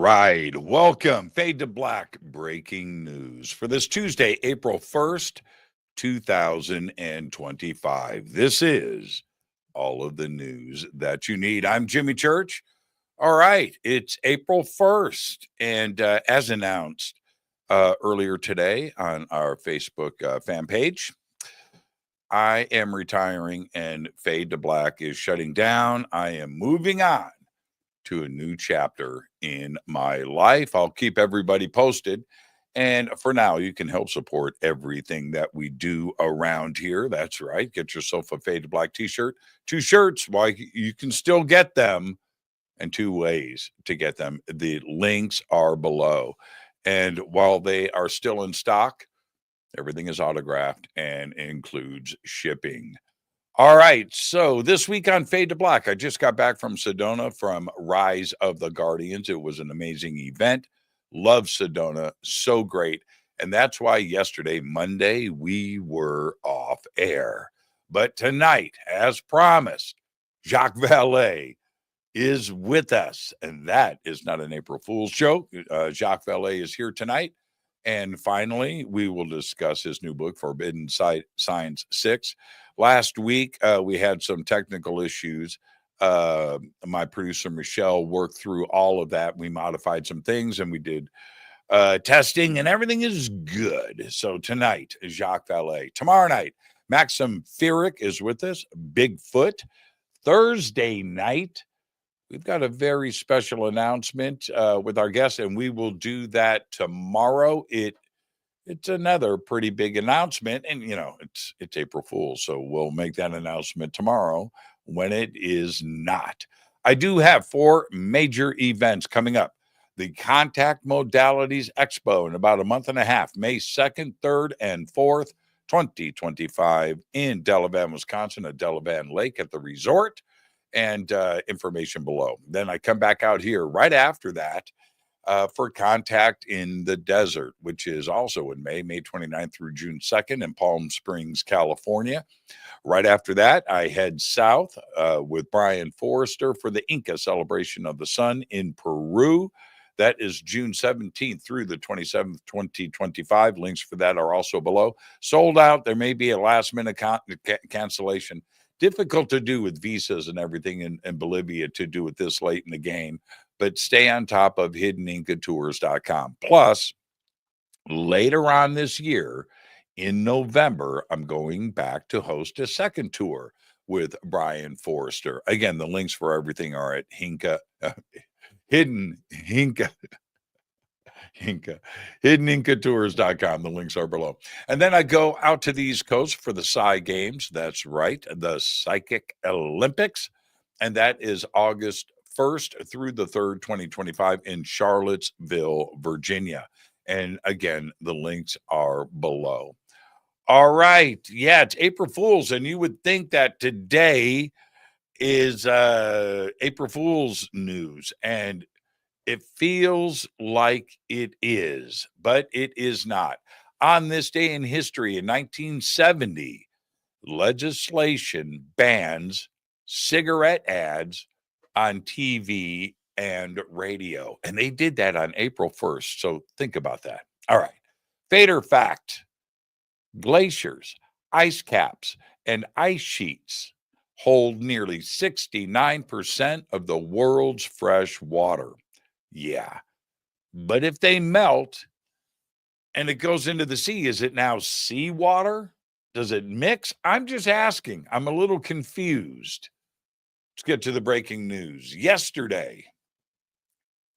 right. Welcome. Fade to Black breaking news for this Tuesday, April 1st, 2025. This is all of the news that you need. I'm Jimmy Church. All right. It's April 1st. And as announced earlier today on our Facebook fan page, I am retiring and Fade to Black is shutting down. I am moving on to a new chapter in my life. I'll keep everybody posted. And for now, you can help support everything that we do around here. That's right. Get yourself a Faded Black T-shirt, 2 shirts. Why you can still get them, and 2 ways to get them. The links are below. And while they are still in stock, everything is autographed and includes shipping. All right. So this week on Fade to Black, I just got back from Sedona from Rise of the Guardians. It was an amazing event. Love Sedona. So great. And that's why yesterday, Monday, we were off air. But tonight, as promised, Jacques Vallée is with us. And that is not an April Fool's joke. Jacques Vallée is here tonight. And finally, we will discuss his new book, Forbidden Science 6. Last week, we had some technical issues. My producer, Michelle, worked through all of that. We modified some things and we did testing and everything is good. So tonight is Jacques Vallée. Tomorrow night, Maxim Fierick is with us, Bigfoot. Thursday night, we've got a very special announcement with our guest, and we will do that tomorrow. It's another pretty big announcement, and it's April Fool's, so we'll make that announcement tomorrow when it is not. I do have 4 major events coming up. The Contact Modalities XPO in about a month and a half, May 2nd, 3rd, and 4th, 2025 in Delavan, Wisconsin, at Delavan Lake at the resort. And information below. Then I come back out here right after that for Contact in the Desert, which is also in May 29th through June 2nd in Palm Springs, California. Right after that, I head south with Brian Forrester for the Inca Celebration of the Sun in Peru. That is June 17th through the 27th, 2025. Links for that are also below. Sold out. There may be a last-minute cancellation. Difficult to do with visas and everything in Bolivia to do it this late in the game, but stay on top of hiddenincatours.com. Plus, later on this year, in November, I'm going back to host a second tour with Brian Forrester. Again, the links for everything are at hiddenincatours.com. The links are below. And then I go out to the East Coast for the PSI Games. That's right, the Psychic Olympics. And that is August 1st through the 3rd, 2025 in Charlottesville, Virginia. And again, the links are below. All right. Yeah, it's April Fool's. And you would think that today is April Fool's news. And it feels like it is, but it is not. On this day in history, in 1970, legislation bans cigarette ads on TV and radio. And they did that on April 1st. So think about that. All right. Fader fact: glaciers, ice caps, and ice sheets hold nearly 69% of the world's fresh water. Yeah. But if they melt and it goes into the sea, is it now seawater? Does it mix? I'm just asking. I'm a little confused. Let's get to the breaking news. Yesterday,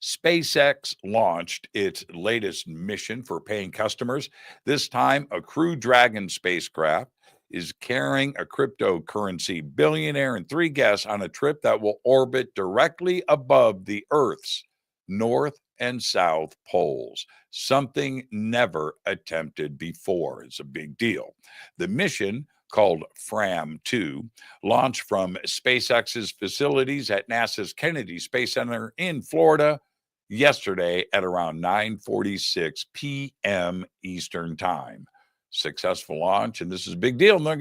SpaceX launched its latest mission for paying customers. This time, a Crew Dragon spacecraft is carrying a cryptocurrency billionaire and 3 guests on a trip that will orbit directly above the Earth's north and south poles, something never attempted before. It's a big deal. The mission, called FRAM-2, launched from SpaceX's facilities at NASA's Kennedy Space Center in Florida yesterday at around 9:46 p.m. Eastern Time. Successful launch, and this is a big deal. And they're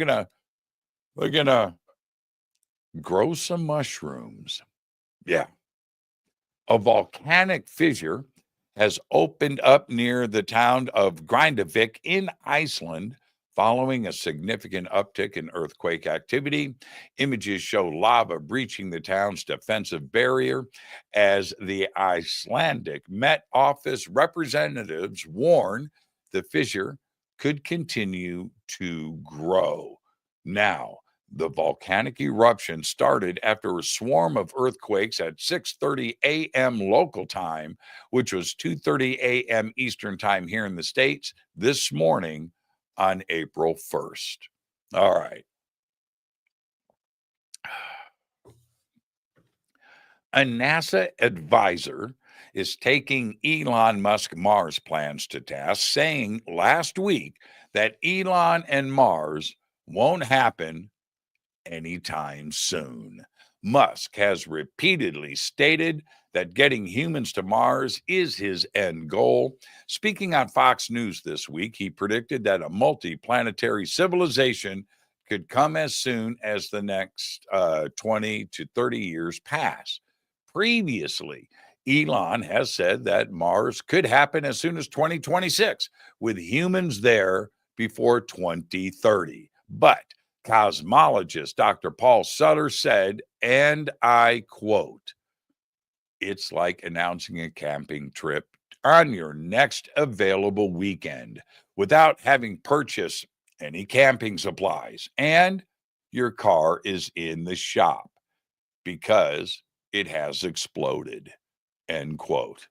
gonna grow some mushrooms. Yeah. A volcanic fissure has opened up near the town of Grindavik in Iceland following a significant uptick in earthquake activity. Images show lava breaching the town's defensive barrier as the Icelandic Met Office representatives warn the fissure could continue to grow. Now, the volcanic eruption started after a swarm of earthquakes at 6:30 a.m. local time, which was 2:30 a.m. Eastern time here in the States this morning on April 1st. All right. A NASA advisor is taking Elon Musk Mars plans to task, saying last week that Elon and Mars won't happen anytime soon. Musk has repeatedly stated that getting humans to Mars is his end goal. Speaking on Fox News this week, he predicted that a multi-planetary civilization could come as soon as the next 20 to 30 years pass. Previously, Elon has said that Mars could happen as soon as 2026, with humans there before 2030. But cosmologist Dr. Paul Sutter said, and I quote, "It's like announcing a camping trip on your next available weekend without having purchased any camping supplies, and your car is in the shop because it has exploded," end quote.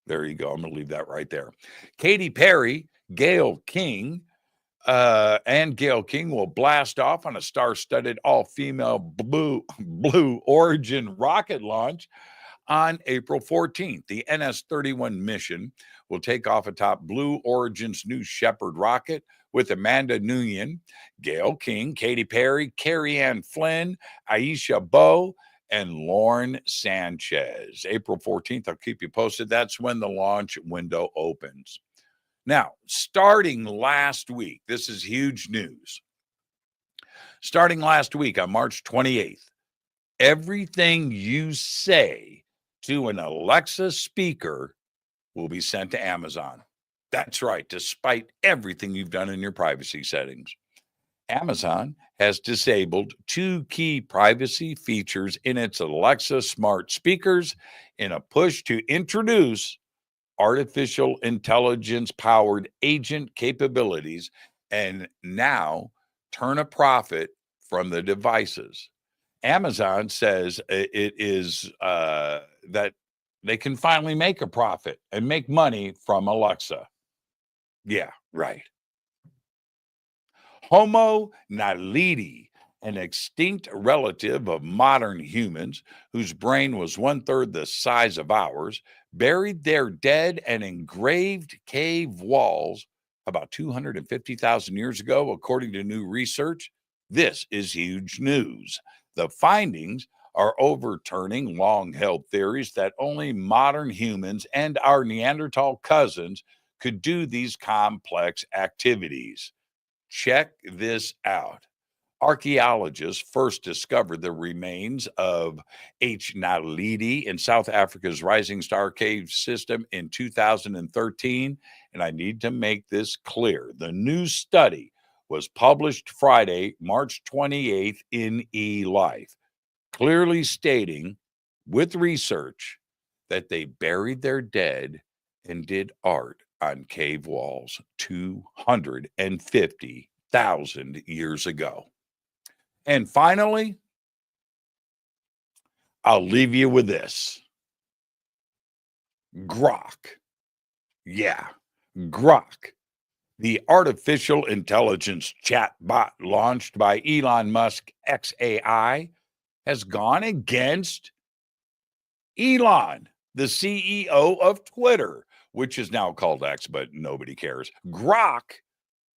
There you go. I'm going to leave that right there. Katy Perry, Gayle King, and Gayle King will blast off on a star-studded all-female Blue Origin rocket launch on April 14th. The NS-31 mission will take off atop Blue Origin's new Shepard rocket with Amanda Nguyen, Gayle King, Katy Perry, Carrie Ann Flynn, Aisha Bowe, and Lauren Sanchez. April 14th, I'll keep you posted. That's when the launch window opens. Now, starting last week, this is huge news. Starting last week on March 28th, everything you say to an Alexa speaker will be sent to Amazon. That's right, despite everything you've done in your privacy settings. Amazon has disabled two key privacy features in its Alexa smart speakers in a push to introduce artificial intelligence powered agent capabilities and now turn a profit from the devices. Amazon says it is that they can finally make a profit and make money from Alexa. Yeah, right. Homo naledi, an extinct relative of modern humans whose brain was 1/3 the size of ours, buried their dead and engraved cave walls about 250,000 years ago, according to new research. This is huge news. The findings are overturning long-held theories that only modern humans and our Neanderthal cousins could do these complex activities. Check this out. Archaeologists first discovered the remains of H. naledi in South Africa's Rising Star Cave system in 2013. And I need to make this clear. The new study was published Friday, March 28th in eLife, clearly stating with research that they buried their dead and did art on cave walls 250,000 years ago. And finally, I'll leave you with this. Grok. Yeah, Grok, the artificial intelligence chatbot launched by Elon Musk XAI, has gone against Elon, the CEO of Twitter, which is now called X, but nobody cares. Grok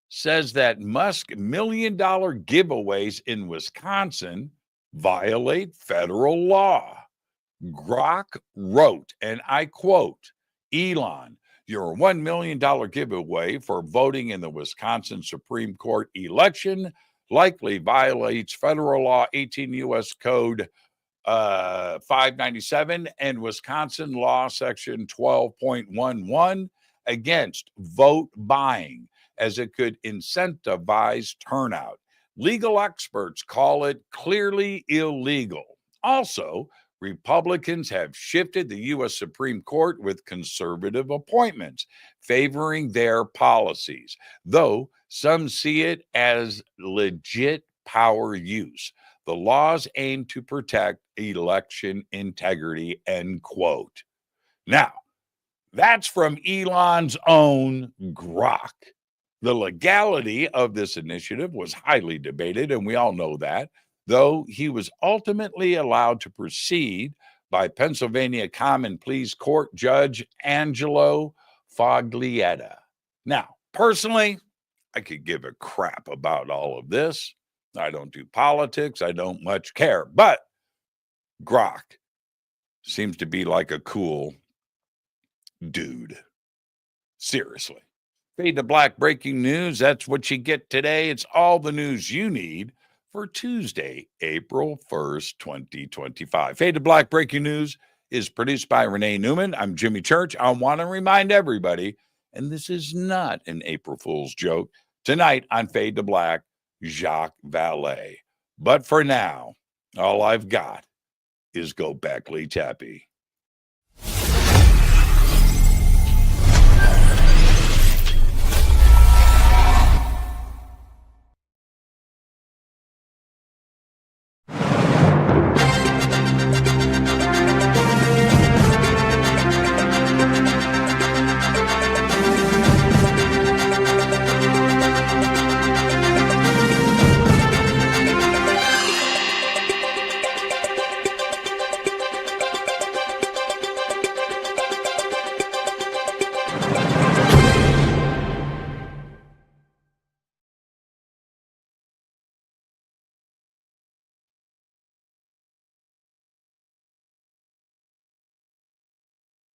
says that Musk $1 million giveaways in Wisconsin violate federal law. Grok wrote, and I quote, "Elon, your $1 million giveaway for voting in the Wisconsin Supreme Court election likely violates federal law 18 U.S. Code 597 and Wisconsin Law Section 12.11 against vote buying as it could incentivize turnout. Legal experts call it clearly illegal. Also, Republicans have shifted the U.S. Supreme Court with conservative appointments, favoring their policies, though some see it as legit power use. The laws aim to protect election integrity, end quote. Now, that's from Elon's own Grok. The legality of this initiative was highly debated, and we all know that, though he was ultimately allowed to proceed by Pennsylvania Common Pleas Court Judge Angelo Foglietta. Now, personally, I could give a crap about all of this. I don't do politics. I don't much care. But Grok seems to be like a cool dude. Seriously. Fade to Black breaking news. That's what you get today. It's all the news you need for Tuesday, April 1st, 2025. Fade to Black breaking news is produced by Renee Neumann. I'm Jimmy Church. I want to remind everybody, and this is not an April Fool's joke, tonight on Fade to Black, Jacques Vallée. But for now, all I've got is Go Beckley Tappy.